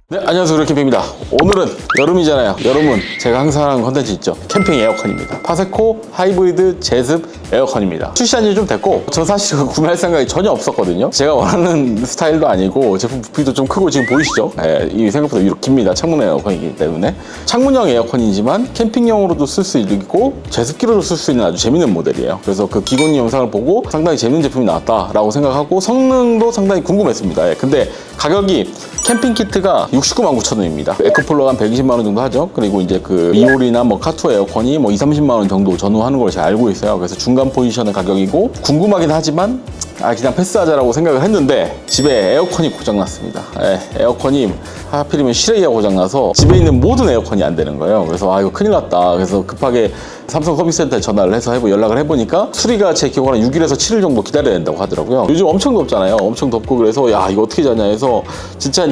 네, 안녕하세요. 그렇캠핑입니다. 오늘은 여름이잖아요. 여름은 제가 항상 하는 컨텐츠 있죠. 캠핑 에어컨입니다. 파세코 하이브리드 제습 에어컨입니다. 출시한 지 좀 됐고, 저 사실 구매할 생각이 전혀 없었거든요. 제가 원하는 스타일도 아니고 제품 부피도 좀 크고, 지금 보이시죠? 이 생각보다 위로 깁니다. 창문 에어컨이기 때문에. 창문형 에어컨이지만 캠핑용으로도 쓸 수 있고 제습기로도 쓸 수 있는 아주 재밌는 모델이에요. 그래서 그 기본 영상을 보고 상당히 재밌는 제품이 나왔다라고 생각하고, 성능도 상당히 궁금했습니다. 근데 가격이 캠핑 키트가 69만 9천 원입니다. 에코플러가 한 120만 원 정도 하죠. 그리고 이제 그 이올이나 뭐 카투어 에어컨이 뭐 20, 30만 원 정도 전후하는 걸 제가 알고 있어요. 그래서 중간 포지션의 가격이고, 궁금하긴 하지만 그냥 패스하자라고 생각을 했는데, 집에 에어컨이 고장났습니다. 에어컨이 하필이면 실외기가 고장나서 집에 있는 모든 에어컨이 안 되는 거예요. 그래서 이거 큰일 났다. 그래서 급하게 삼성 서비스센터에 전화를 해서 연락을 해보니까 수리가 제 기억으로는 6일에서 7일 정도 기다려야 된다고 하더라고요. 요즘 엄청 덥잖아요. 엄청 덥고, 그래서 이거 어떻게 자냐 해서 진짜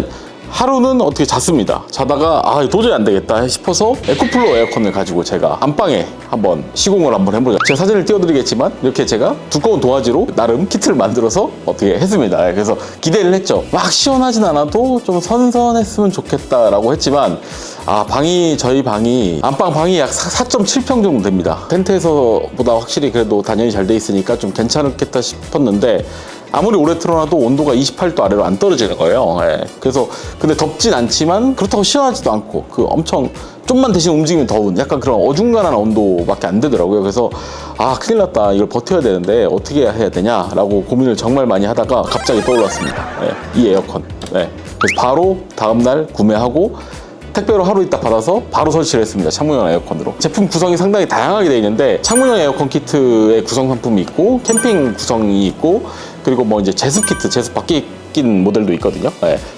하루는 어떻게 잤습니다. 자다가 도저히 안 되겠다 싶어서 에코플로 에어컨을 가지고 제가 안방에 한번 시공을 한번 해보자. 제가 사진을 띄워드리겠지만 이렇게 제가 두꺼운 도화지로 나름 키트를 만들어서 어떻게 했습니다. 그래서 기대를 했죠. 막 시원하진 않아도 좀 선선했으면 좋겠다라고 했지만, 저희 방이 안방 방이 약 4.7평 정도 됩니다. 텐트에서보다 확실히 그래도 단열이 잘 돼 있으니까 좀 괜찮겠다 싶었는데, 아무리 오래 틀어놔도 온도가 28도 아래로 안 떨어지는 거예요. 그래서 근데 덥진 않지만 그렇다고 시원하지도 않고, 엄청 좀만 대신 움직이면 더운 약간 그런 어중간한 온도밖에 안 되더라고요. 그래서 큰일 났다. 이걸 버텨야 되는데 어떻게 해야 되냐라고 고민을 정말 많이 하다가 갑자기 떠올랐습니다. 이 에어컨. 그래서 바로 다음날 구매하고 택배로 하루 있다 받아서 바로 설치를 했습니다. 창문형 에어컨으로. 제품 구성이 상당히 다양하게 되어 있는데, 창문형 에어컨 키트의 구성 상품이 있고, 캠핑 구성이 있고, 그리고 뭐 이제 제습 키트, 제습 밖에 낀 모델도 있거든요.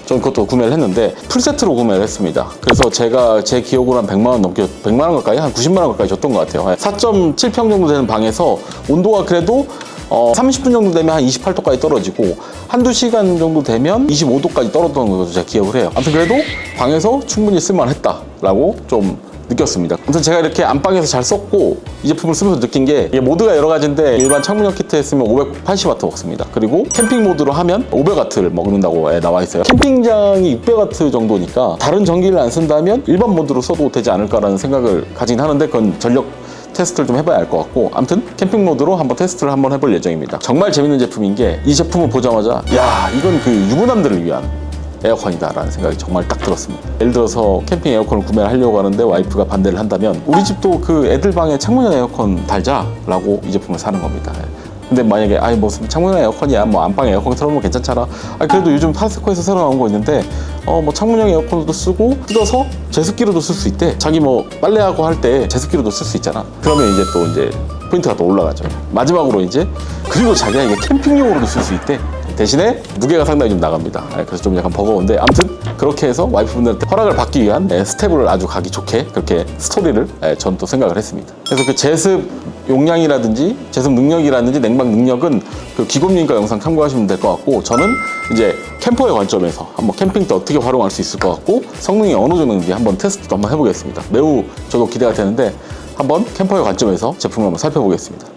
저는 그것도 구매를 했는데 풀세트로 구매를 했습니다. 그래서 제가 제 기억으로 한 100만 원 넘게, 100만 원 가까이, 한 90만 원 가까이 줬던 것 같아요. 4.7평 정도 되는 방에서 온도가 그래도 30분 정도 되면 한 28도까지 떨어지고, 한두 시간 정도 되면 25도까지 떨어졌던 것도 제가 기억을 해요. 아무튼 그래도 방에서 충분히 쓸만했다라고 좀 느꼈습니다. 아무튼 제가 이렇게 안방에서 잘 썼고, 이 제품을 쓰면서 느낀 게, 이게 모드가 여러 가지인데 일반 창문형 키트에 쓰면 580W 먹습니다. 그리고 캠핑 모드로 하면 500W를 먹는다고 나와 있어요. 캠핑장이 600W 정도니까 다른 전기를 안 쓴다면 일반 모드로 써도 되지 않을까라는 생각을 가진 하는데, 그건 전력 테스트를 좀 해봐야 알 것 같고, 아무튼 캠핑 모드로 한번 테스트를 한번 해볼 예정입니다. 정말 재밌는 제품인 게, 이 제품을 보자마자 이건 그 유부남들을 위한 에어컨이다 라는 생각이 정말 딱 들었습니다. 예를 들어서 캠핑 에어컨을 구매를 하려고 하는데 와이프가 반대를 한다면, 우리 집도 그 애들 방에 창문형 에어컨 달자 라고 이 제품을 사는 겁니다. 근데 만약에 무슨 창문형 에어컨이야, 뭐 안방에 에어컨 틀어놓으면 괜찮잖아. 그래도 요즘 파세코에서 새로 나온 거 있는데 뭐 창문형 에어컨도 쓰고 뜯어서 제습기로도 쓸 수 있대. 자기 뭐 빨래하고 할 때 제습기로도 쓸 수 있잖아. 그러면 이제 포인트가 또 올라가죠. 마지막으로 그리고 자기가 이게 캠핑용으로도 쓸 수 있대. 대신에 무게가 상당히 좀 나갑니다. 그래서 좀 약간 버거운데, 아무튼 그렇게 해서 와이프분들한테 허락을 받기 위한 스텝을 아주 가기 좋게 그렇게 스토리를 전 또 생각을 했습니다. 그래서 그 제습 용량이라든지 제습 능력이라든지 냉방 능력은 그 기곰님과 영상 참고하시면 될 것 같고, 저는 이제 캠퍼의 관점에서 한번 캠핑 때 어떻게 활용할 수 있을 것 같고, 성능이 어느 정도인지 한번 테스트도 한번 해보겠습니다. 매우 저도 기대가 되는데, 한번 캠퍼의 관점에서 제품을 한번 살펴보겠습니다.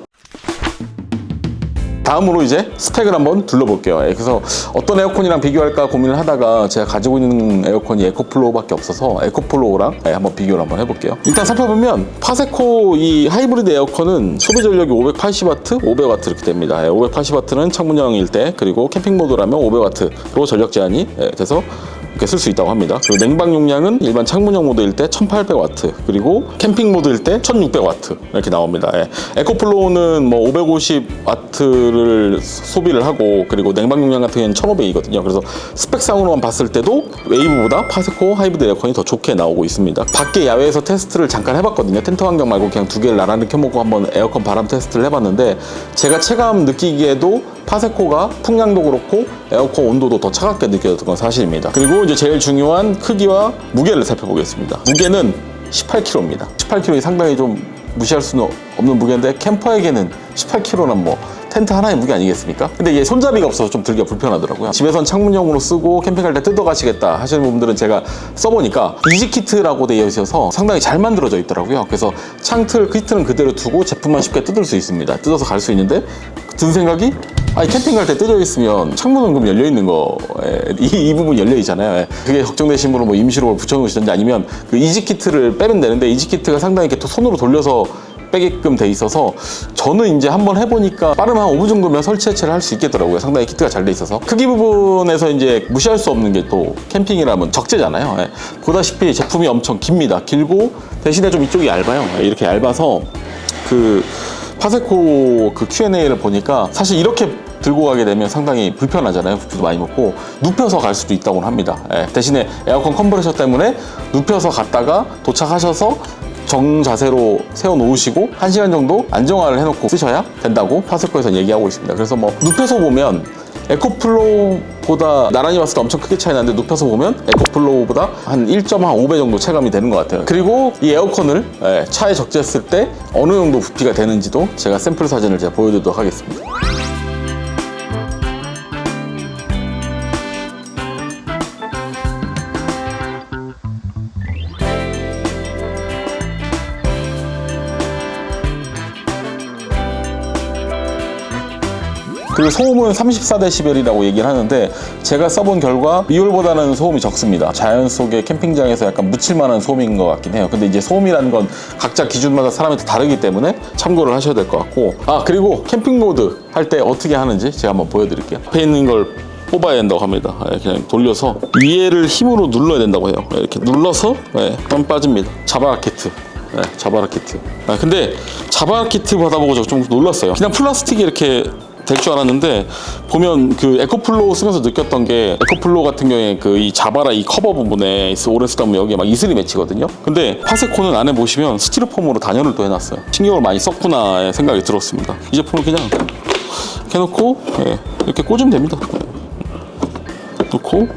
다음으로 이제 스펙을 한번 둘러볼게요. 그래서 어떤 에어컨이랑 비교할까 고민을 하다가 제가 가지고 있는 에어컨이 에코플로우밖에 없어서 에코플로우랑 한번 비교를 한번 해볼게요. 일단 살펴보면 파세코 이 하이브리드 에어컨은 소비 전력이 580W, 500W 이렇게 됩니다. 580W는 창문형일 때, 그리고 캠핑 모드라면 500W로 전력 제한이 돼서 이렇게 쓸 수 있다고 합니다. 그리고 냉방 용량은 일반 창문형 모드일 때 1800W, 그리고 캠핑 모드일 때 1600W 이렇게 나옵니다. 에코플로우는 뭐 550W를 소비를 하고, 그리고 냉방 용량 같은 경우는 1500이거든요. 그래서 스펙상으로만 봤을 때도 웨이브보다 파세코 하이브리드 에어컨이 더 좋게 나오고 있습니다. 밖에 야외에서 테스트를 잠깐 해봤거든요. 텐트 환경 말고 그냥 두 개를 나란히 켜놓고 한번 에어컨 바람 테스트를 해봤는데, 제가 체감 느끼기에도 파세코가 풍량도 그렇고 에어컨 온도도 더 차갑게 느껴졌던 건 사실입니다. 그리고 이제 제일 중요한 크기와 무게를 살펴보겠습니다. 무게는 18kg입니다. 18kg이 상당히 좀 무시할 수는 없는 무게인데 캠퍼에게는 18kg는 뭐 텐트 하나의 무게 아니겠습니까? 근데 이게 손잡이가 없어서 좀 들기가 불편하더라고요. 집에선 창문용으로 쓰고 캠핑 갈 때 뜯어 가시겠다 하시는 분들은 제가 써보니까 이지키트라고 되어 있어서 상당히 잘 만들어져 있더라고요. 그래서 창틀 키트는 그대로 두고 제품만 쉽게 뜯을 수 있습니다. 뜯어서 갈 수 있는데 든 생각이, 아니 캠핑 갈 때 뜯어 있으면 창문은 그럼 열려 있는 거, 이 부분 열려 있잖아요. 그게 걱정되신 분은 뭐 임시로 붙여놓으시든지 아니면 그 이지키트를 빼면 되는데 이지키트가 상당히 이렇게 손으로 돌려서 빼게끔 돼 있어서 저는 이제 한번 해보니까 빠르면 한 5분 정도면 설치 해체를 할 수 있겠더라고요. 상당히 키트가 잘 돼 있어서. 크기 부분에서 이제 무시할 수 없는 게 또 캠핑이라면 적재잖아요. 보다시피 제품이 엄청 깁니다. 길고 대신에 좀 이쪽이 얇아요. 이렇게 얇아서 그 파세코 그 Q&A를 보니까 사실 이렇게 들고 가게 되면 상당히 불편하잖아요. 부피도 많이 먹고 눕혀서 갈 수도 있다고 합니다. 대신에 에어컨 컴프레셔 때문에 눕혀서 갔다가 도착하셔서 정자세로 세워놓으시고 1시간 정도 안정화를 해놓고 쓰셔야 된다고 파세코에서 얘기하고 있습니다. 그래서 뭐 눕혀서 보면 에코플로우보다 나란히 봤을 때 엄청 크게 차이 나는데 눕혀서 보면 에코플로우보다 한 1.5배 정도 체감이 되는 것 같아요. 그리고 이 에어컨을 차에 적재했을 때 어느 정도 부피가 되는지도 제가 샘플 사진을 제가 보여드리도록 하겠습니다. 그리고 소음은 34dB이라고 얘기를 하는데 제가 써본 결과 리얼보다는 소음이 적습니다. 자연 속의 캠핑장에서 약간 묻힐 만한 소음인 것 같긴 해요. 근데 이제 소음이라는 건 각자 기준마다 사람이 다르기 때문에 참고를 하셔야 될 것 같고, 그리고 캠핑 모드 할 때 어떻게 하는지 제가 한번 보여드릴게요. 앞에 있는 걸 뽑아야 된다고 합니다. 그냥 돌려서 위에를 힘으로 눌러야 된다고 해요. 이렇게 눌러서 좀 빠집니다. 자바라 키트. 자바라 키트. 근데 자바라 키트 받아보고 좀 놀랐어요. 그냥 플라스틱이 이렇게 될 줄 알았는데 보면 그 에코플로우 쓰면서 느꼈던 게, 에코플로우 같은 경우에 그 이 자바라 이 커버 부분에 오래 쓰다 보면 여기에 막 이슬이 맺히거든요. 근데 파세코는 안에 보시면 스티로폼으로 단열을 또 해놨어요. 신경을 많이 썼구나 생각이 들었습니다. 이 제품을 그냥 이렇게 놓고 이렇게 꽂으면 됩니다. 놓고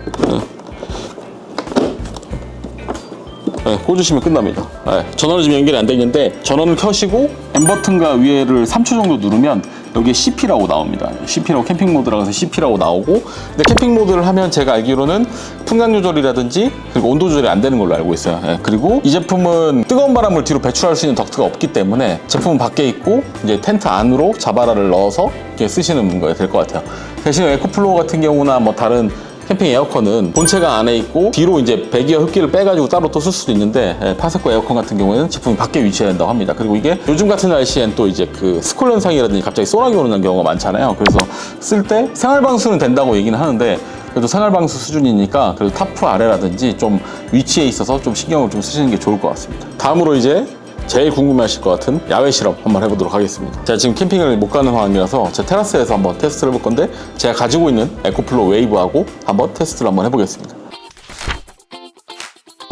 꽂으시면 끝납니다. 전원은 지금 연결이 안 돼 있는데 전원을 켜시고 M 버튼과 위에를 3초 정도 누르면 여기에 CP라고 나옵니다. CP라고, 캠핑 모드라고 해서 CP라고 나오고, 근데 캠핑 모드를 하면 제가 알기로는 풍량 조절이라든지 그리고 온도 조절이 안 되는 걸로 알고 있어요. 그리고 이 제품은 뜨거운 바람을 뒤로 배출할 수 있는 덕트가 없기 때문에 제품은 밖에 있고 이제 텐트 안으로 자바라를 넣어서 이렇게 쓰시는 거가 될 것 같아요. 대신에 에코플로우 같은 경우나 뭐 다른 캠핑 에어컨은 본체가 안에 있고 뒤로 이제 배기와 흡기를 빼가지고 따로 또 쓸 수도 있는데, 파세코 에어컨 같은 경우에는 제품이 밖에 위치해야 된다고 합니다. 그리고 이게 요즘 같은 날씨엔 또 이제 그 스콜 현상이라든지 갑자기 소나기 오는 경우가 많잖아요. 그래서 쓸 때 생활방수는 된다고 얘기는 하는데, 그래도 생활방수 수준이니까 그래도 타프 아래라든지 좀 위치에 있어서 좀 신경을 좀 쓰시는 게 좋을 것 같습니다. 다음으로 이제 제일 궁금해하실 것 같은 야외 실험 한번 해보도록 하겠습니다. 제가 지금 캠핑을 못 가는 상황이라서 제 테라스에서 한번 테스트를 해볼 건데, 제가 가지고 있는 에코플로우 웨이브하고 한번 테스트를 한번 해보겠습니다.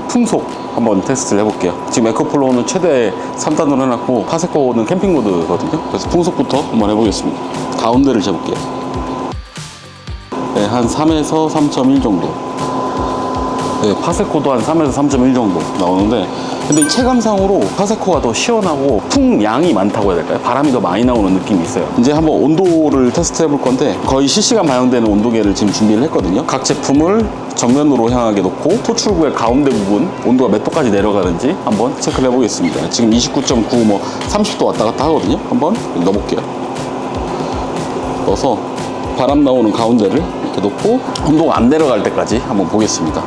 풍속 한번 테스트를 해볼게요. 지금 에코플로우는 최대 3단으로 해놨고 파세코는 캠핑 모드거든요. 그래서 풍속부터 한번 해보겠습니다. 가운데를 재볼게요. 한 3에서 3.1 정도. 파세코도 한 3에서 3.1 정도 나오는데, 근데 이 체감상으로 파세코가 더 시원하고 풍량이 많다고 해야 될까요? 바람이 더 많이 나오는 느낌이 있어요. 이제 한번 온도를 테스트 해볼 건데, 거의 실시간 반영되는 온도계를 지금 준비를 했거든요. 각 제품을 정면으로 향하게 놓고 토출구의 가운데 부분 온도가 몇 도까지 내려가는지 한번 체크를 해보겠습니다. 지금 29.9, 뭐 30도 왔다 갔다 하거든요. 한번 넣어볼게요. 넣어서 바람 나오는 가운데를 이렇게 놓고 온도가 안 내려갈 때까지 한번 보겠습니다.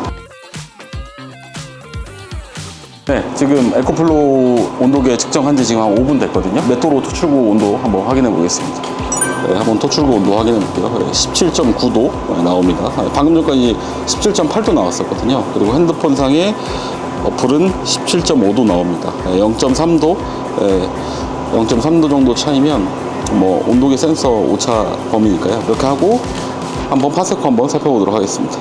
지금 에코플로우 온도계 측정한 지 지금 한 5분 됐거든요. 몇 도로 토출구 온도 한번 확인해 보겠습니다. 한번 토출구 온도 확인해 볼게요. 17.9도 나옵니다. 방금 전까지 17.8도 나왔었거든요. 그리고 핸드폰상의 어플은 17.5도 나옵니다. 0.3도, 0.3도 정도 차이면 뭐 온도계 센서 오차 범위니까요. 이렇게 하고 한번 파세코 한번 살펴보도록 하겠습니다.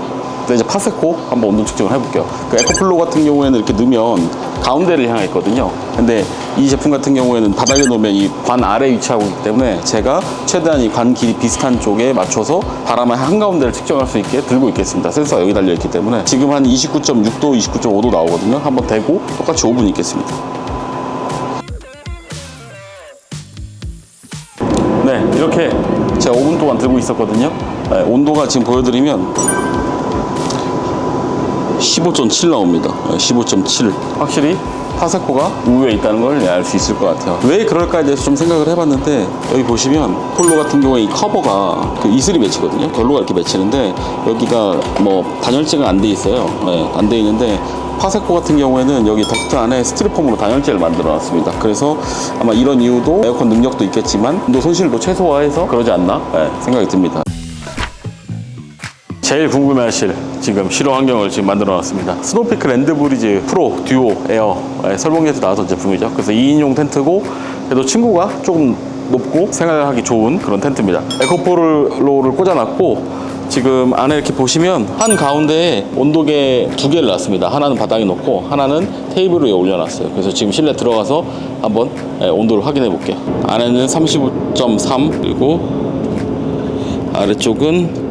이제 파세코 한번 온도 측정을 해볼게요. 그 에코플로 같은 경우에는 이렇게 넣으면 가운데를 향해 있거든요. 근데 이 제품 같은 경우에는 바닥에 놓으면 이 관 아래에 위치하고 있기 때문에 제가 최대한 이 관 길이 비슷한 쪽에 맞춰서 바람의 한가운데를 측정할 수 있게 들고 있겠습니다. 센서가 여기 달려있기 때문에 지금 한 29.6도, 29.5도 나오거든요. 한번 대고 똑같이 5분 있겠습니다. 네, 이렇게 제가 5분 동안 들고 있었거든요. 네, 온도가 지금 보여드리면 15.7 나옵니다. 15.7. 확실히 파세코가 우위에 있다는 걸 알 수 있을 것 같아요. 왜 그럴까에 대해서 좀 생각을 해봤는데, 여기 보시면 폴로 같은 경우에 이 커버가 그 이슬이 맺히거든요. 결로가 이렇게 맺히는데 여기가 뭐 단열재가 안 돼 있어요. 네, 안 돼 있는데 파세코 같은 경우에는 여기 덕트 안에 스티로폼으로 단열재를 만들어 놨습니다. 그래서 아마 이런 이유도 에어컨 능력도 있겠지만 온도 손실도 최소화해서 그러지 않나 생각이 듭니다. 제일 궁금해하실 지금 실험 환경을 지금 만들어 놨습니다. 스노피크 랜드브리즈 프로 듀오 에어 설봉에서 나왔던 제품이죠. 그래서 2인용 텐트고 그래도 층고가 조금 높고 생활하기 좋은 그런 텐트입니다. 에코플로를 꽂아놨고 지금 안에 이렇게 보시면 한 가운데에 온도계 2개를 놨습니다. 하나는 바닥에 놓고 하나는 테이블 위에 올려놨어요. 그래서 지금 실내 들어가서 한번 온도를 확인해 볼게요. 안에는 35.3 그리고 아래쪽은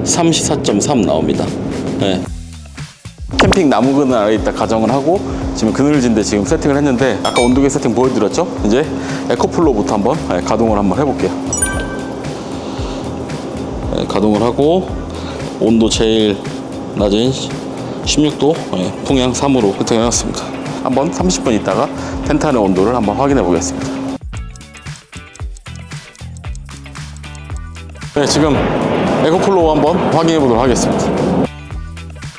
34.3 나옵니다. 네. 캠핑 나무 그늘 아래 있다 가정을 하고 지금 그늘진데 지금 세팅을 했는데 아까 온도계 세팅 보여드렸죠? 이제 에코플로부터 한번 가동을 한번 해볼게요. 가동을 하고 온도 제일 낮은 16도 풍향 3으로 세팅해 놨습니다. 한번 30분 있다가 텐트 안의 온도를 한번 확인해 보겠습니다. 네, 지금 에코플로 한번 확인해 보도록 하겠습니다.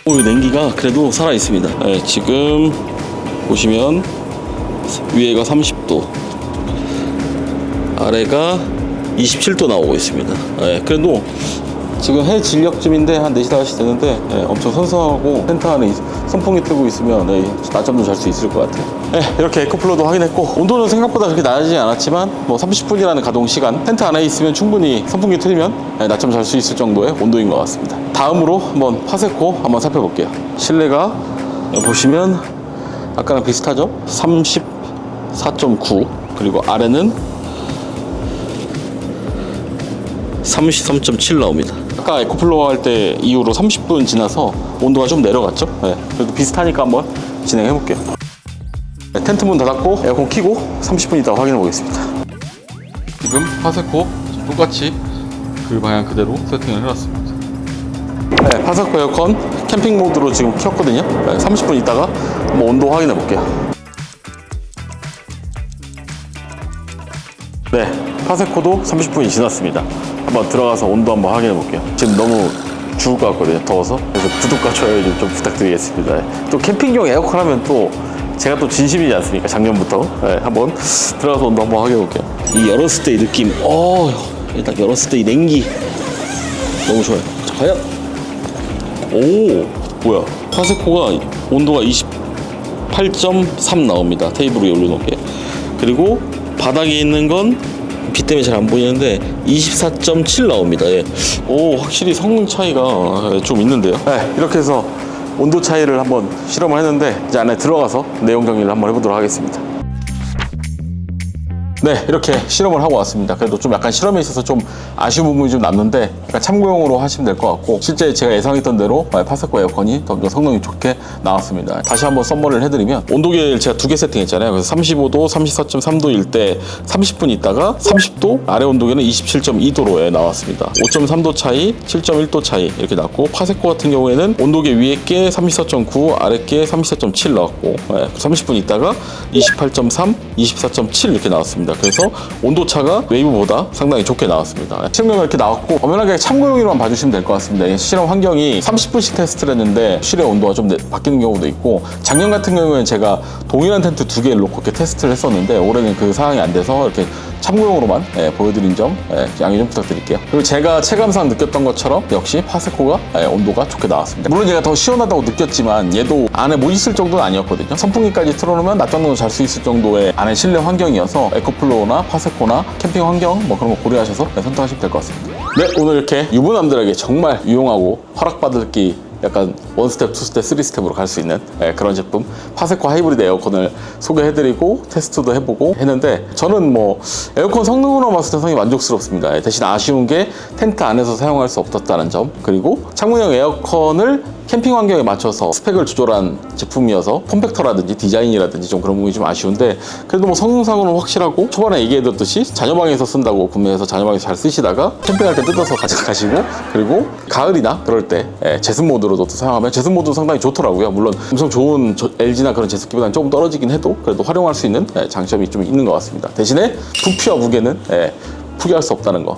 오, 냉기가 그래도 살아 있습니다. 네, 지금 보시면 위에가 30도, 아래가 27도 나오고 있습니다. 네, 그래도 지금 해 진력쯤인데 한 4시, 5시 되는데 엄청 선선하고 텐트 안에 선풍기 틀고 있으면 낮잠도 잘 수 있을 것 같아요. 이렇게 에코플로도 확인했고 온도는 생각보다 그렇게 낮아지지 않았지만 뭐 30분이라는 가동 시간 텐트 안에 있으면 충분히 선풍기 틀면 낮잠 잘 수 있을 정도의 온도인 것 같습니다. 다음으로 한번 파세코 한번 살펴볼게요. 실내가 보시면 아까랑 비슷하죠? 34.9 그리고 아래는 33.7 나옵니다. 아까 에코플로 할 때 이후로 30분 지나서 온도가 좀 내려갔죠? 그래도 비슷하니까 한번 진행해 볼게요. 텐트 문 닫았고 에어컨 켜고 30분 있다가 확인해 보겠습니다. 지금 파세코 똑같이 그 방향 그대로 세팅을 해놨습니다. 파세코 에어컨 캠핑 모드로 지금 켰거든요. 30분 있다가 한번 온도 확인해 볼게요. 네, 파세코도 30분이 지났습니다. 한번 들어가서 온도 한번 확인해 볼게요. 지금 너무 죽을 것 같거든요. 더워서. 그래서 구독과 좋아요 좀 부탁드리겠습니다. 또 캠핑용 에어컨 하면 또 제가 또 진심이지 않습니까? 작년부터. 한번 들어가서 온도 한번 확인해 볼게요. 이 열었을 때의 느낌. 일단 열었을 때 이 냉기 너무 좋아요. 자, 과연. 오, 뭐야. 파세코가 온도가 28.3 나옵니다. 테이블 위에 올려놓을게요. 그리고 바닥에 있는 건 비 때문에 잘 안 보이는데 24.7 나옵니다. 오, 확실히 성능 차이가 좀 있는데요. 이렇게 해서 온도 차이를 한번 실험을 했는데 이제 안에 들어가서 내용 정리를 한번 해보도록 하겠습니다. 네, 이렇게 실험을 하고 왔습니다. 그래도 좀 약간 실험에 있어서 좀 아쉬운 부분이 좀 남는데 약간 참고용으로 하시면 될 것 같고 실제 제가 예상했던 대로 파세코 에어컨이 더 성능이 좋게 나왔습니다. 다시 한번 썸머리를 해드리면 온도계를 제가 2개 세팅했잖아요. 그래서 35도, 34.3도일 때 30분 있다가 30도, 아래 온도계는 27.2도로 나왔습니다. 5.3도 차이, 7.1도 차이 이렇게 나왔고 파세코 같은 경우에는 온도계 위에 게 34.9, 아래 게 34.7 나왔고 30분 있다가 28.3, 24.7 이렇게 나왔습니다. 그래서 온도차가 웨이브보다 상당히 좋게 나왔습니다. 실험이 이렇게 나왔고 엄연하게 참고용으로만 봐주시면 될 것 같습니다. 실험 환경이 30분씩 테스트를 했는데 실내 온도가 좀 바뀌는 경우도 있고 작년 같은 경우에는 제가 동일한 텐트 2개를 놓고 이렇게 테스트를 했었는데 올해는 그 상황이 안 돼서 이렇게 참고용으로만 보여드린 점 양해 좀 부탁드릴게요. 그리고 제가 체감상 느꼈던 것처럼 역시 파세코가 온도가 좋게 나왔습니다. 물론 얘가 더 시원하다고 느꼈지만 얘도 안에 못 있을 정도는 아니었거든요. 선풍기까지 틀어놓으면 낮 정도는 잘 수 있을 정도의 안에 실내 환경이어서 에코플로나 파세코나 캠핑 환경 뭐 그런 거 고려하셔서 선택하시면 될 것 같습니다. 네, 오늘 이렇게 유부남들에게 정말 유용하고 허락받기 약간 원스텝, 투스텝, 쓰리스텝으로 갈 수 있는 그런 제품 파세코 하이브리드 에어컨을 소개해드리고 테스트도 해보고 했는데, 저는 뭐 에어컨 성능으로 봤을 때 상당히 만족스럽습니다. 대신 아쉬운 게 텐트 안에서 사용할 수 없었다는 점, 그리고 창문형 에어컨을 캠핑 환경에 맞춰서 스펙을 조절한 제품이어서 폼팩터라든지 디자인이라든지 좀 그런 부분이 좀 아쉬운데, 그래도 뭐 성능상으로는 확실하고, 초반에 얘기해드렸듯이 자녀방에서 쓴다고 구매해서 자녀방에서 잘 쓰시다가 캠핑할 때 뜯어서 가져가시고, 그리고 가을이나 그럴 때 제습 모드로도 사용하면 제습 모드도 상당히 좋더라고요. 물론 엄청 좋은 LG나 그런 제습기보다는 조금 떨어지긴 해도 그래도 활용할 수 있는 장점이 좀 있는 것 같습니다. 대신에 부피와 무게는 포기할 수 없다는 거.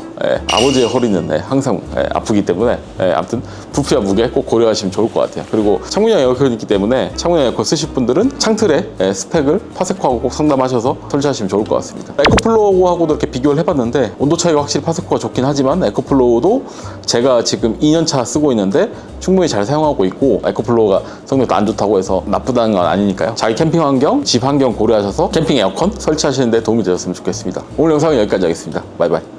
아버지의 허리는 항상 아프기 때문에 아무튼 부피와 무게 꼭 고려하시면 좋을 것 같아요. 그리고 창문형 에어컨이 있기 때문에 창문형 에어컨 쓰실 분들은 창틀에 스펙을 파세코하고 꼭 상담하셔서 설치하시면 좋을 것 같습니다. 에코플로우하고도 이렇게 비교를 해봤는데 온도 차이가 확실히 파세코가 좋긴 하지만 에코플로우도 제가 지금 2년차 쓰고 있는데 충분히 잘 사용하고 있고, 에코플로우가 성능도 안 좋다고 해서 나쁘다는 건 아니니까요. 자기 캠핑 환경, 집 환경 고려하셔서 캠핑 에어컨 설치하시는 데 도움이 되셨으면 좋겠습니다. 오늘 영상은 여기까지 하겠습니다. 바이바이.